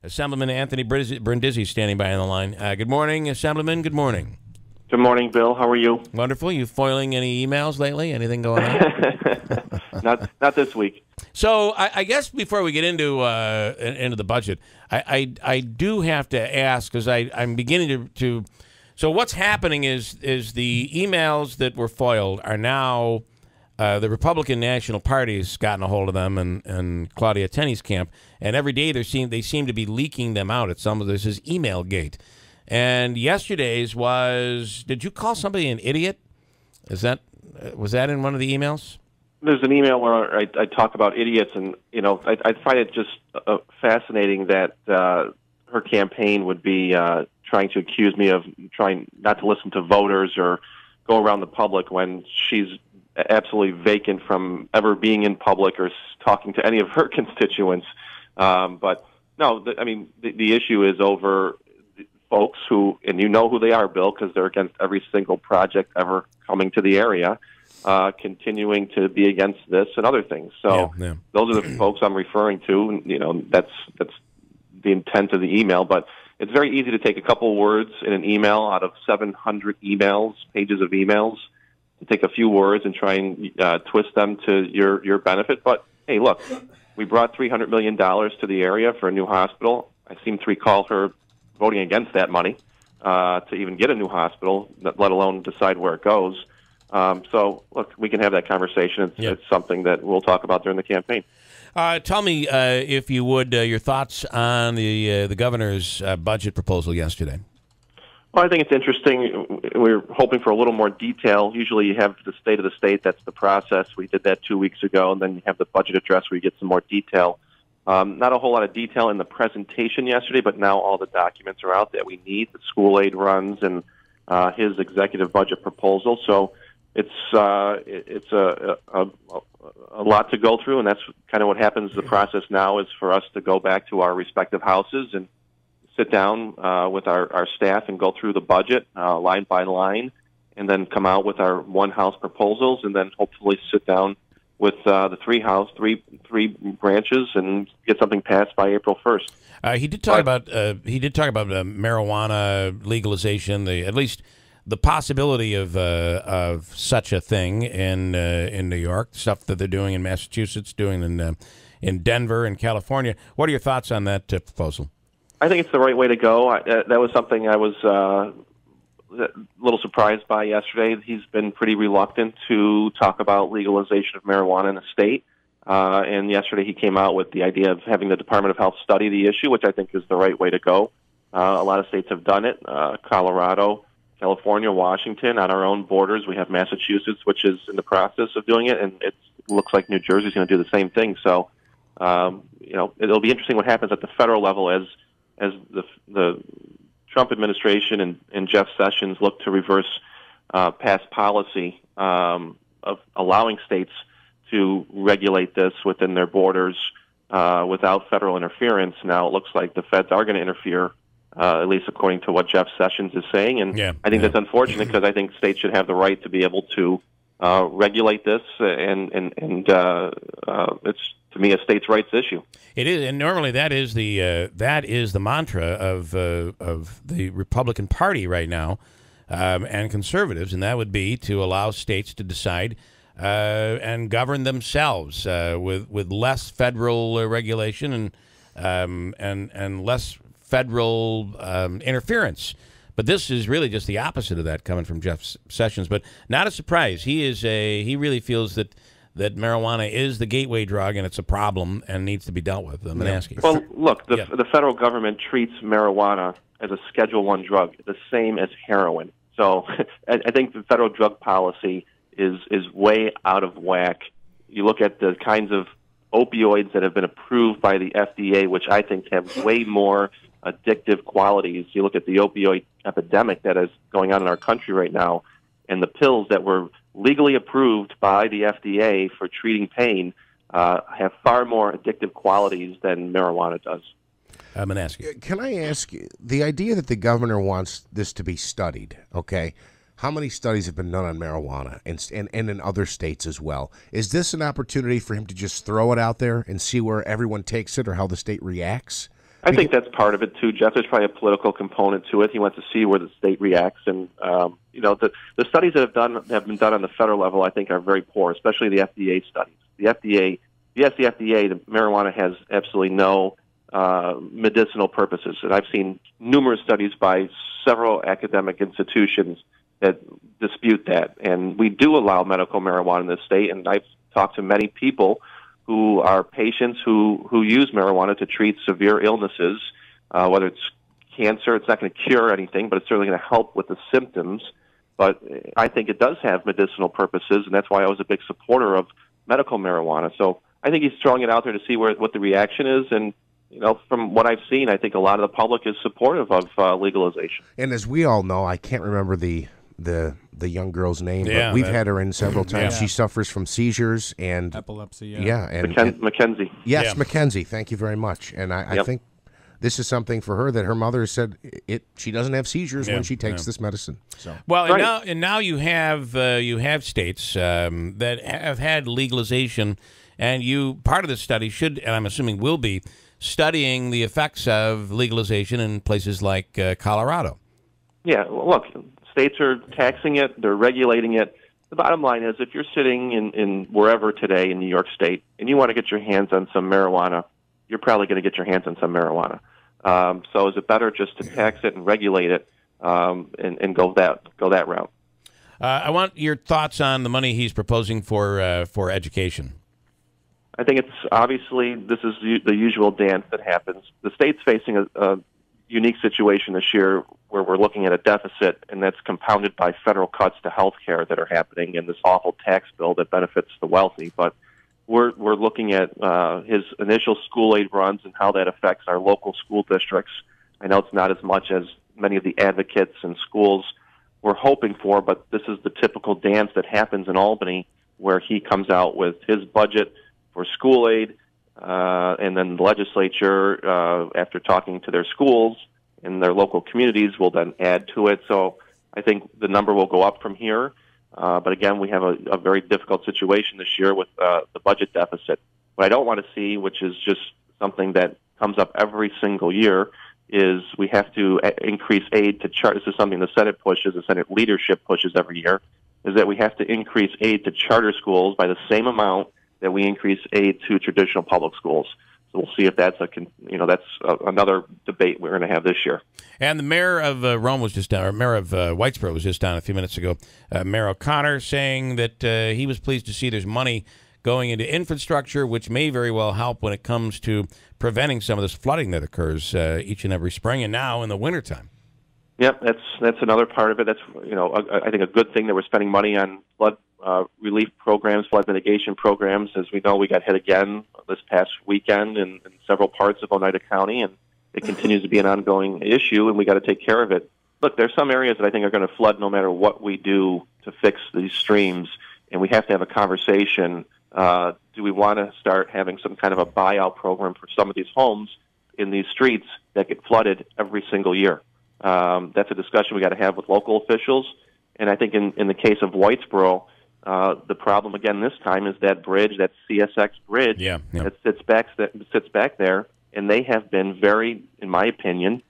Assemblyman Anthony Brindisi standing by on the line. Good morning, Assemblyman. Good morning. Good morning, Bill. How are you? Wonderful. You foiling any emails lately? Anything going on? Not this week. So I guess before we get into the budget, I do have to ask, because I'm beginning to. So what's happening is the emails that were foiled are now the Republican National Party's gotten a hold of them, and Claudia Tenney's camp, and every day they seem to be leaking them out. This is email gate. And yesterday's was, did you call somebody an idiot? Was that in one of the emails? There's an email where I talk about idiots, and I find it just fascinating that her campaign would be trying to accuse me of trying not to listen to voters or go around the public when she's absolutely vacant from ever being in public or talking to any of her constituents. But no, the issue is over folks who, and you know who they are, Bill, because they're against every single project ever coming to the area, continuing to be against this and other things. So those are the folks I'm referring to. That's the intent of the email. But it's very easy to take a couple words in an email out of 700 pages of emails, to take a few words and try and twist them to your benefit. But hey, look, we brought $300 million to the area for a new hospital. I seem to recall her voting against that money to even get a new hospital, let alone decide where it goes. So, look, we can have that conversation. It's something that we'll talk about during the campaign. Tell me, if you would, your thoughts on the governor's budget proposal yesterday. Well, I think it's interesting. We're hoping for a little more detail. Usually you have the state of the state. That's the process. We did that 2 weeks ago, and then you have the budget address where you get some more detail. Not a whole lot of detail in the presentation yesterday, but now all the documents are out that we need, the school aid runs and his executive budget proposal. So it's a lot to go through, and that's kind of what happens. The process now is for us to go back to our respective houses and sit down with our staff and go through the budget line by line, and then come out with our one-house proposals, and then hopefully sit down with the three branches and get something passed by April 1st. He did talk about marijuana legalization, at least the possibility of such a thing in New York, stuff that they're doing in Massachusetts, doing in Denver and California. What are your thoughts on that proposal? I think it's the right way to go. That was something I was a little surprised by yesterday. He's been pretty reluctant to talk about legalization of marijuana in the state. And yesterday he came out with the idea of having the Department of Health study the issue, which I think is the right way to go. A lot of states have done it. Colorado, California, Washington. On our own borders, we have Massachusetts, which is in the process of doing it, and it looks like New Jersey's going to do the same thing. So, it'll be interesting what happens at the federal level as the Trump administration and Jeff Sessions look to reverse past policy of allowing states to regulate this within their borders without federal interference. Now it looks like the feds are going to interfere, at least according to what Jeff Sessions is saying. And I think that's unfortunate, because I think states should have the right to be able to regulate this, and it's, to me, a states' rights issue. It is, and normally that is the mantra of the Republican Party right now, and conservatives, and that would be to allow states to decide and govern themselves with less federal regulation and less federal interference. But this is really just the opposite of that, coming from Jeff Sessions. But not a surprise. He really feels that marijuana is the gateway drug, and it's a problem and needs to be dealt with. I'm going to ask you. Well, look, the federal government treats marijuana as a Schedule I drug, the same as heroin. So I think the federal drug policy is way out of whack. You look at the kinds of opioids that have been approved by the FDA, which I think have way more addictive qualities. You look at the opioid epidemic that is going on in our country right now, and the pills that were legally approved by the FDA for treating pain have far more addictive qualities than marijuana does. I'm going to ask you. Can I ask you, the idea that the governor wants this to be studied, okay? How many studies have been done on marijuana and in other states as well? Is this an opportunity for him to just throw it out there and see where everyone takes it or how the state reacts? I think that's part of it too, Jeff. There's probably a political component to it. He wants to see where the state reacts, and the studies that have been done on the federal level, I think, are very poor, especially the FDA studies. The FDA, the marijuana has absolutely no medicinal purposes, and I've seen numerous studies by several academic institutions that dispute that. And we do allow medical marijuana in this state, and I've talked to many people who are patients who use marijuana to treat severe illnesses, whether it's cancer. It's not going to cure anything, but it's certainly going to help with the symptoms. But I think it does have medicinal purposes, and that's why I was a big supporter of medical marijuana. So I think he's throwing it out there to see what the reaction is, and from what I've seen, I think a lot of the public is supportive of legalization. And as we all know, I can't remember the young girl's name, Yeah, but we've had her in several times. Yeah. She suffers from seizures and epilepsy. yeah, and Mackenzie. yes, Yeah. Mackenzie. Thank you very much. And I Yep. think this is something for her that her mother said she doesn't have seizures Yeah, when she takes yeah. this medicine. So Well, Right. and now you have states that have had legalization, and part of the study should, and I'm assuming will be, studying the effects of legalization in places like Colorado. Yeah, well, look, states are taxing it, they're regulating it. The bottom line is, if you're sitting in wherever today in New York State and you want to get your hands on some marijuana, you're probably going to get your hands on some marijuana. So is it better just to tax it and regulate it and go that route? I want your thoughts on the money he's proposing for education. I think it's obviously this is the usual dance that happens. The state's facing a unique situation this year where we're looking at a deficit, and that's compounded by federal cuts to health care that are happening and this awful tax bill that benefits the wealthy. But we're looking at his initial school aid runs and how that affects our local school districts. I know it's not as much as many of the advocates and schools were hoping for, but this is the typical dance that happens in Albany, where he comes out with his budget for school aid, and then the legislature, after talking to their schools and their local communities, will then add to it. So I think the number will go up from here. But again, we have a very difficult situation this year with the budget deficit. What I don't want to see, which is just something that comes up every single year, is we have to increase aid to charter. This is something the Senate pushes, the Senate leadership pushes every year, is that we have to increase aid to charter schools by the same amount that we increase aid to traditional public schools. So we'll see if that's another debate we're going to have this year. And the mayor of Rome was just down, or mayor of Whitesboro was just down a few minutes ago, Mayor O'Connor, saying that he was pleased to see there's money going into infrastructure, which may very well help when it comes to preventing some of this flooding that occurs each and every spring and now in the wintertime. Yep, that's another part of it. That's I think a good thing that we're spending money on flood relief programs, flood mitigation programs. As we know, we got hit again this past weekend in several parts of Oneida County, and it continues to be an ongoing issue, and we got to take care of it. Look, there's some areas that I think are going to flood no matter what we do to fix these streams, and we have to have a conversation. Do we want to start having some kind of a buyout program for some of these homes in these streets that get flooded every single year? That's a discussion we got to have with local officials. And I think in the case of Whitesboro, the problem again this time is that bridge, that CSX bridge, that sits back there, and they have been very, in my opinion,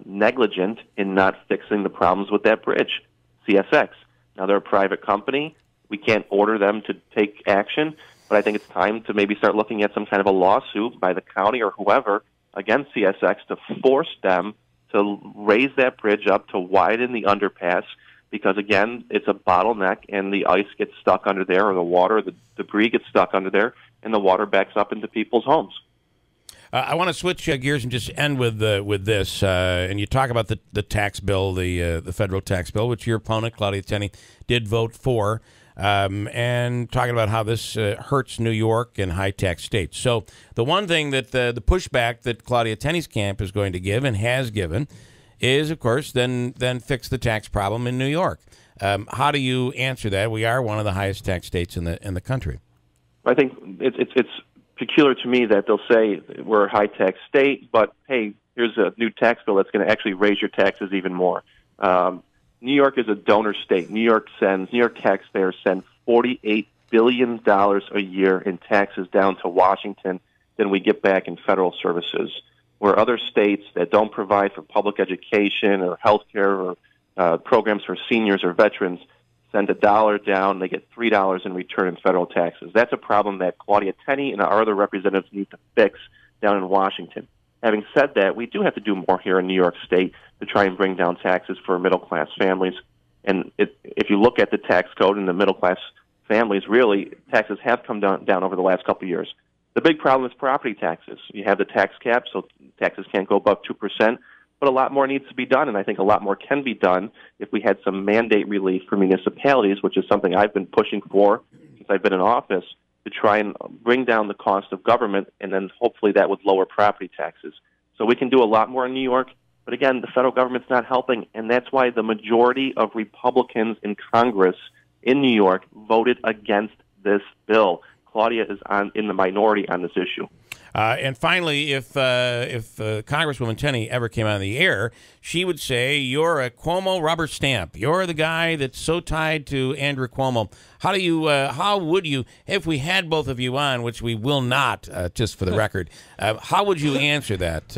negligent in not fixing the problems with that bridge, CSX. Now they're a private company. We can't order them to take action, but I think it's time to maybe start looking at some kind of a lawsuit by the county or whoever against CSX to force them to raise that bridge up, to widen the underpass, because, again, it's a bottleneck, and the ice gets stuck under there, or the water, the debris gets stuck under there, and the water backs up into people's homes. I want to switch gears and just end with this. And you talk about the tax bill, the federal tax bill, which your opponent, Claudia Tenney, did vote for, and talking about how this hurts New York and high-tax states. So the one thing that the pushback that Claudia Tenney's camp is going to give and has given is, of course, then fix the tax problem in New York. How do you answer that? We are one of the highest tax states in the country. I think it's peculiar to me that they'll say we're a high-tax state, but, hey, here's a new tax bill that's going to actually raise your taxes even more. New York is a donor state. New York taxpayers send $48 billion a year in taxes down to Washington than we get back in federal services. where other states that don't provide for public education or health care or programs for seniors or veterans send $1 down, they get $3 in return in federal taxes. That's a problem that Claudia Tenney and our other representatives need to fix down in Washington. Having said that, we do have to do more here in New York State to try and bring down taxes for middle-class families. And if you look at the tax code in the middle-class families, really, taxes have come down over the last couple of years. The big problem is property taxes. You have the tax cap, so taxes can't go above 2%. But a lot more needs to be done, and I think a lot more can be done if we had some mandate relief for municipalities, which is something I've been pushing for since I've been in office, to try and bring down the cost of government, and then hopefully that would lower property taxes. So we can do a lot more in New York, but again, the federal government's not helping, and that's why the majority of Republicans in Congress in New York voted against this bill. Claudia is in the minority on this issue. And finally, if Congresswoman Tenney ever came on the air, she would say, "You're a Cuomo rubber stamp. You're the guy that's so tied to Andrew Cuomo." How would you, if we had both of you on, which we will not, just for the record, how would you answer that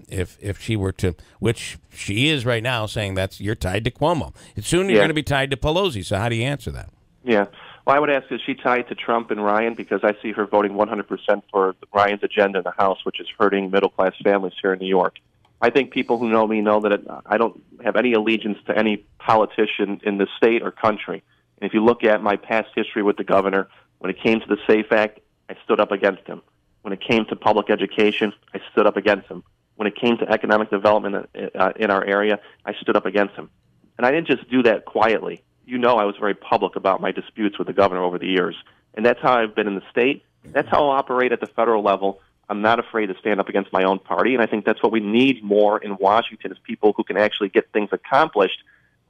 if she were to, which she is right now, saying that's you're tied to Cuomo. Soon you're going to be tied to Pelosi. So how do you answer that? Yeah. Well, I would ask, is she tied to Trump and Ryan? Because I see her voting 100% for Ryan's agenda in the House, which is hurting middle-class families here in New York. I think people who know me know that I don't have any allegiance to any politician in the state or country. And if you look at my past history with the governor, when it came to the SAFE Act, I stood up against him. When it came to public education, I stood up against him. When it came to economic development in our area, I stood up against him. And I didn't just do that quietly. You know I was very public about my disputes with the governor over the years. And that's how I've been in the state. That's how I'll operate at the federal level. I'm not afraid to stand up against my own party, and I think that's what we need more in Washington is people who can actually get things accomplished.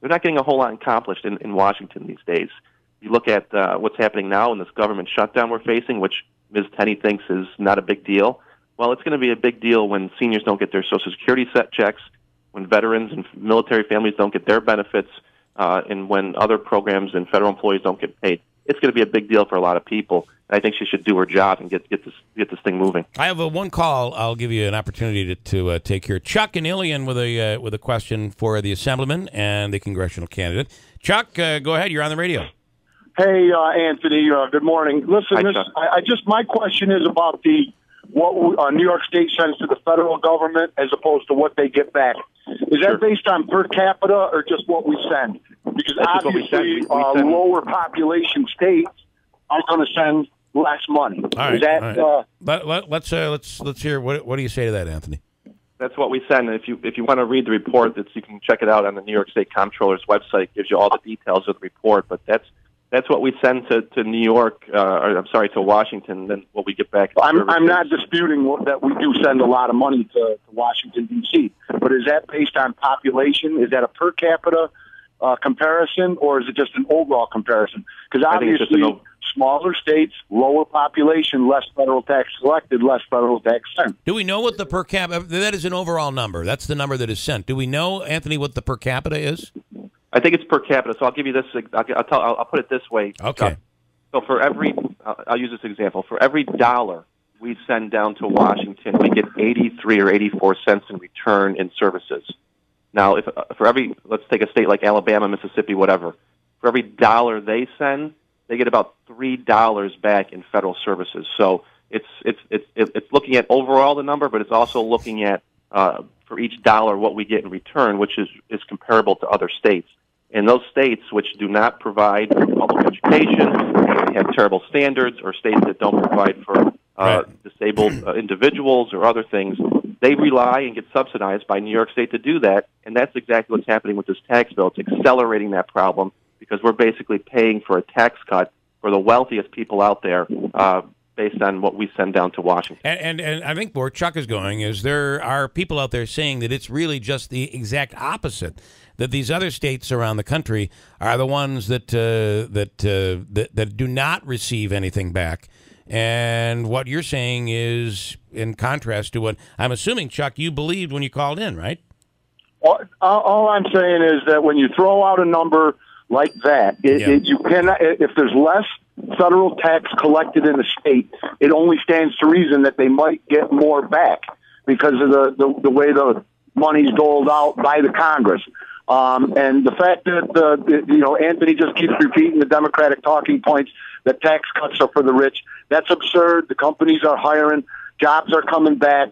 They're not getting a whole lot accomplished in Washington these days. You look at what's happening now in this government shutdown we're facing, which Ms. Tenney thinks is not a big deal. Well, it's going to be a big deal when seniors don't get their Social Security checks, when veterans and military families don't get their benefits, and when other programs and federal employees don't get paid. It's going to be a big deal for a lot of people. And I think she should do her job and get this thing moving. I have one call. I'll give you an opportunity to take here. Chuck in Ilion with a question for the Assemblyman and the congressional candidate. Chuck, go ahead. You're on the radio. Hey, Anthony. Good morning. Listen, my question is about what New York State sends to the federal government as opposed to what they get back. Is that based on per capita or just what we send? Because that's obviously lower population states are going to send less money. All right. Is that, all right. Let's hear what do you say to that, Anthony? That's what we send. If you want to read the report, you can check it out on the New York State Comptroller's website. It gives you all the details of the report. But that's what we send to New York, to Washington, then what we get back. I'm not disputing that we do send a lot of money to Washington, D.C., but is that based on population? Is that a per capita comparison, or is it just an overall comparison? Because obviously, smaller states, lower population, less federal tax collected, less federal tax sent. Do we know what the per capita, that is an overall number. That's the number that is sent. Do we know, Anthony, what the per capita is? I think it's per capita, so I'll give you this. I'll put it this way. Okay. So for I'll use this example. For every dollar we send down to Washington, we get 83 or 84 cents in return in services. Now, let's take a state like Alabama, Mississippi, whatever. For every dollar they send, they get about $3 back in federal services. So it's looking at overall the number, but it's also looking at for each dollar what we get in return, which is comparable to other states. And those states which do not provide for public education, they have terrible standards, or states that don't provide for disabled individuals or other things, they rely and get subsidized by New York State to do that. And that's exactly what's happening with this tax bill. It's accelerating that problem because we're basically paying for a tax cut for the wealthiest people out there based on what we send down to Washington. And I think where Chuck is going is there are people out there saying that it's really just the exact opposite, that these other states around the country are the ones that do not receive anything back. And what you're saying is in contrast to what I'm assuming, Chuck, you believed when you called in, right? All I'm saying is that when you throw out a number like that, you cannot. If there's less federal tax collected in the state, it only stands to reason that they might get more back. because of the way the money's doled out by the Congress. And the fact that, Anthony just keeps repeating the Democratic talking points that tax cuts are for the rich, that's absurd. The companies are hiring. Jobs are coming back.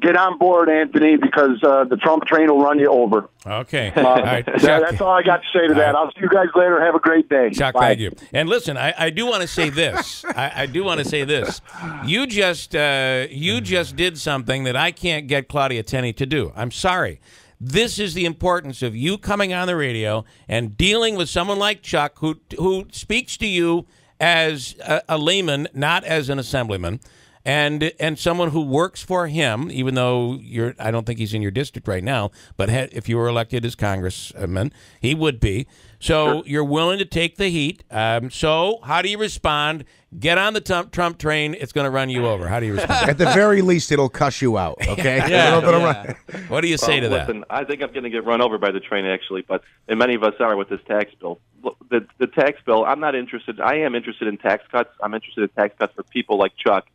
Get on board, Anthony, because the Trump train will run you over. Okay. All right, that's all I got to say to that. I'll see you guys later. Have a great day. Chuck, Bye. thank you. And listen, I do want to say this. I do want to say this. You just did something that I can't get Claudia Tenney to do. I'm sorry. This is the importance of you coming on the radio and dealing with someone like Chuck, who speaks to you as a layman, not as an assemblyman. And someone who works for him, even though I don't think he's in your district right now, but if you were elected as congressman, he would be. So You're willing to take the heat. So how do you respond? Get on the Trump train. It's going to run you over. How do you respond? At the very least, it'll cuss you out, okay? What do you say to that? Listen, I think I'm going to get run over by the train, actually, and many of us are with this tax bill. Look, the tax bill, I'm not interested. I am interested in tax cuts. I'm interested in tax cuts for people like Chuck,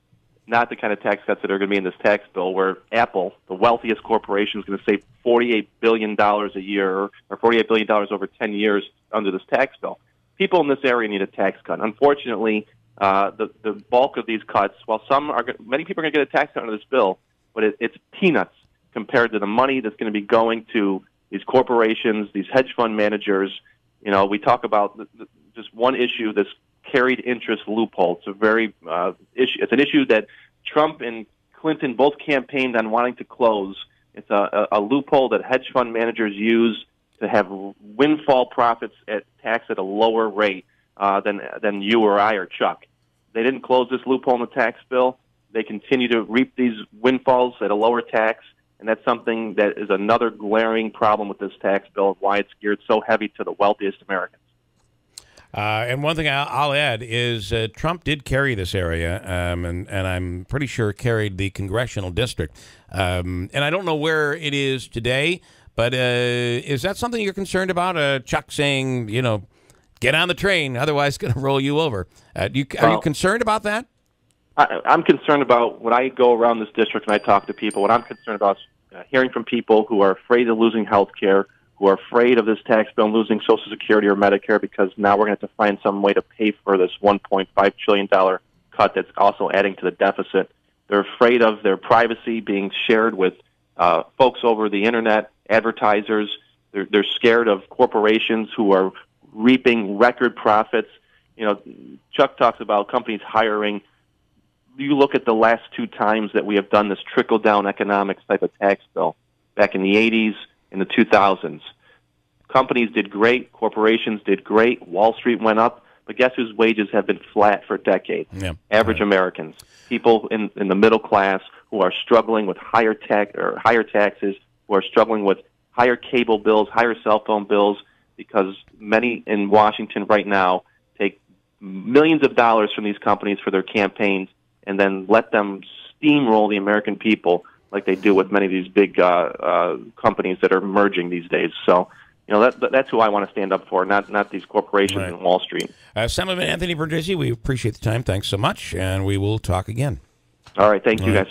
not the kind of tax cuts that are going to be in this tax bill where Apple, the wealthiest corporation, is going to save $48 billion a year or $48 billion over 10 years under this tax bill. People in this area need a tax cut. Unfortunately, the bulk of these cuts, while many people are going to get a tax cut under this bill, but it's peanuts compared to the money that's going to be going to these corporations, these hedge fund managers. We talk about just one issue, this carried interest loophole. It's a very issue. It's an issue that Trump and Clinton both campaigned on wanting to close. It's a loophole that hedge fund managers use to have windfall profits taxed at a lower rate than you or I or Chuck. They didn't close this loophole in the tax bill. They continue to reap these windfalls at a lower tax, and that's something that is another glaring problem with this tax bill, why it's geared so heavy to the wealthiest Americans. And one thing I'll add is Trump did carry this area, and I'm pretty sure carried the congressional district. And I don't know where it is today, but is that something you're concerned about? Chuck saying, get on the train, otherwise it's going to roll you over. Are you concerned about that? I'm concerned about when I go around this district and I talk to people, what I'm concerned about is hearing from people who are afraid of losing health care, who are afraid of this tax bill and losing Social Security or Medicare because now we're going to have to find some way to pay for this $1.5 trillion cut that's also adding to the deficit. They're afraid of their privacy being shared with folks over the Internet, advertisers. They're scared of corporations who are reaping record profits. Chuck talks about companies hiring. You look at the last two times that we have done this trickle-down economics type of tax bill, back in the 80s, in the 2000s. Companies did great. Corporations did great. Wall Street went up. But guess whose wages have been flat for decades? Yeah. Average Americans. People in the middle class who are struggling with higher taxes, who are struggling with higher cable bills, higher cell phone bills, because many in Washington right now take millions of dollars from these companies for their campaigns and then let them steamroll the American people like they do with many of these big companies that are merging these days. So, that's who I want to stand up for, not these corporations in Wall Street. Assemblyman Anthony Brindisi, we appreciate the time. Thanks so much, and we will talk again. All right. Thank you, guys.